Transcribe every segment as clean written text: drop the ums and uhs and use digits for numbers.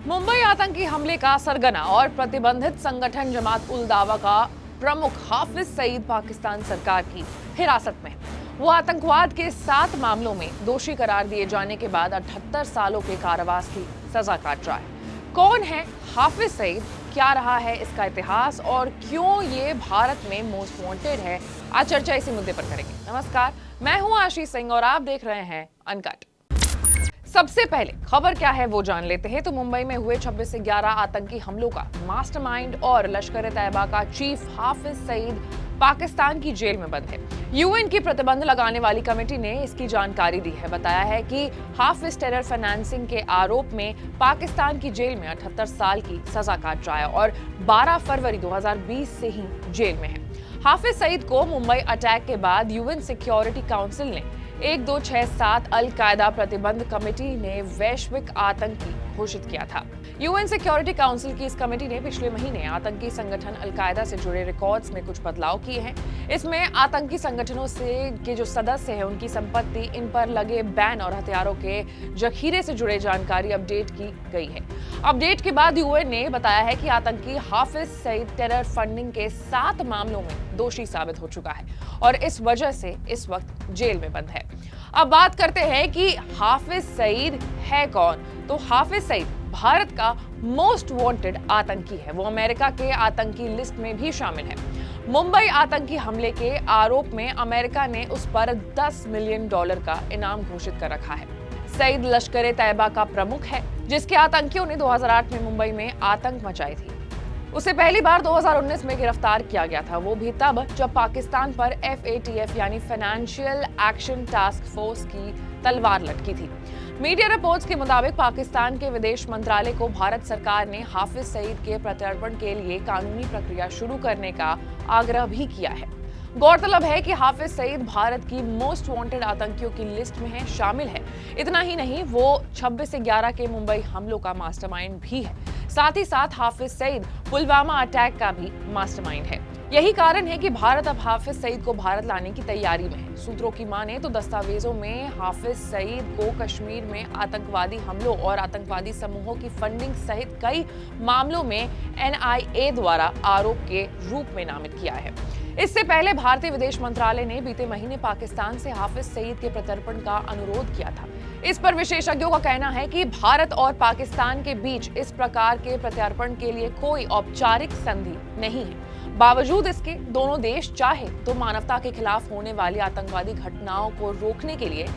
मुंबई आतंकी हमले का सरगना और प्रतिबंधित संगठन जमात उल दावा का प्रमुख हाफिज सईद पाकिस्तान सरकार की हिरासत में है। वो आतंकवाद के 7 मामलों में दोषी करार दिए जाने के बाद 78 सालों के कारावास की सजा काट रहा है। कौन है हाफिज सईद, क्या रहा है इसका इतिहास और क्यों ये भारत में मोस्ट वांटेड है, आज चर्चा इसी मुद्दे पर करेंगे। नमस्कार, मैं हूं आशीष सिंह और आप देख रहे हैं अनकट। सबसे पहले खबर क्या है वो जान लेते हैं। तो मुंबई में हुए 26 से 11 आतंकी हमलों का मास्टरमाइंड और लश्कर-ए-तैयबा का चीफ हाफिज सईद पाकिस्तान की जेल में बंद है। यूएन की प्रतिबंध लगाने वाली कमेटी ने इसकी जानकारी दी है। बताया है कि हाफिज टेरर फाइनेंसिंग के आरोप में पाकिस्तान की जेल में 78 साल की सजा काट रहा है और 12 फरवरी 2020 से ही जेल में है। हाफिज सईद को मुंबई अटैक के बाद यूएन सिक्योरिटी काउंसिल ने 1267 अल कायदा प्रतिबंध कमेटी ने वैश्विक आतंकी घोषित किया था। यूएन सिक्योरिटी काउंसिल की इस कमेटी ने पिछले महीने आतंकी संगठन अल कायदा से जुड़े रिकॉर्ड्स में कुछ बदलाव किए हैं। इसमें आतंकी संगठनों से के जो सदस्य हैं उनकी संपत्ति, इन पर लगे बैन और हथियारों के जखीरे से जुड़े जानकारी अपडेट की गई है। अपडेट के बाद यूएन ने बताया है कि आतंकी हाफिज सईद टेरर फंडिंग के 7 मामलों में दोषी साबित हो चुका है और इस वजह से इस वक्त जेल में बंद है। अब बात करते हैं कि हाफिज सईद है कौन। तो हाफिज सईद भारत का मोस्ट वांटेड आतंकी है। वो अमेरिका के आतंकी लिस्ट में भी शामिल है। मुंबई आतंकी हमले के आरोप में अमेरिका ने उस पर $10 मिलियन का इनाम घोषित कर रखा है। सईद लश्कर-ए-तैयबा का प्रमुख है, जिसके आतंकियों ने 2008 में मुंबई में आतंक मचाई थी। उसे पहली बार 2019 में गिरफ्तार किया गया था, वो भी तब जब पाकिस्तान पर FATF यानी फाइनेंशियल एक्शन टास्क फोर्स की तलवार लटकी थी। मीडिया रिपोर्ट्स के मुताबिक पाकिस्तान के विदेश मंत्रालय को भारत सरकार ने हाफिज सईद के प्रत्यर्पण के लिए कानूनी प्रक्रिया शुरू करने का आग्रह भी किया है। गौरतलब है कि हाफिज सईद भारत की मोस्ट वांटेड आतंकियों की लिस्ट में शामिल है। इतना ही नहीं, वो 26 से 11 के मुंबई हमलों का मास्टरमाइंड भी है। साथ ही साथ हाफिज सईद पुलवामा अटैक का भी मास्टरमाइंड है। यही कारण है कि भारत अब हाफिज सईद को भारत लाने की तैयारी में है। सूत्रों की माने तो दस्तावेजों में हाफिज सईद को कश्मीर में आतंकवादी हमलों और आतंकवादी समूहों की फंडिंग सहित कई मामलों में NIA द्वारा आरोप के रूप में नामित किया है। इससे पहले भारतीय विदेश मंत्रालय ने बीते महीने पाकिस्तान से हाफिज सईद के प्रत्यर्पण का अनुरोध किया था। इस पर विशेषज्ञों का कहना है कि भारत और पाकिस्तान के बीच इस प्रकार के प्रत्यर्पण के लिए कोई औपचारिक संधि नहीं है। बावजूद इसके दोनों देश चाहे तो मानवता के खिलाफ होने वाली आतंकवादी घटनाओं को रोकने के लिए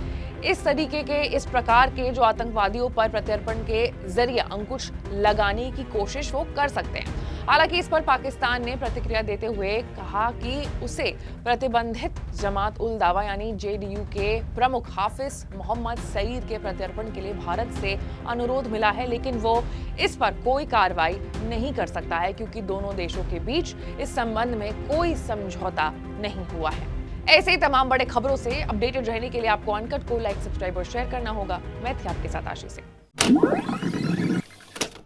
इस तरीके के इस प्रकार के जो आतंकवादियों पर प्रत्यर्पण के जरिए अंकुश लगाने की कोशिश वो कर सकते हैं। हालांकि इस पर पाकिस्तान ने प्रतिक्रिया देते हुए कहा कि उसे प्रतिबंधित जमात उल दावा यानी JDU के प्रमुख हाफिज मोहम्मद सईद के प्रत्यर्पण के लिए भारत से अनुरोध मिला है, लेकिन वो इस पर कोई कार्रवाई नहीं कर सकता है क्योंकि दोनों देशों के बीच इस संबंध में कोई समझौता नहीं हुआ है। ऐसे ही तमाम बड़े खबरों से अपडेटेड रहने के लिए आपको अनकट को लाइक, सब्सक्राइब और शेयर करना होगा। मैं थी आपके साथ आशीष सिंह।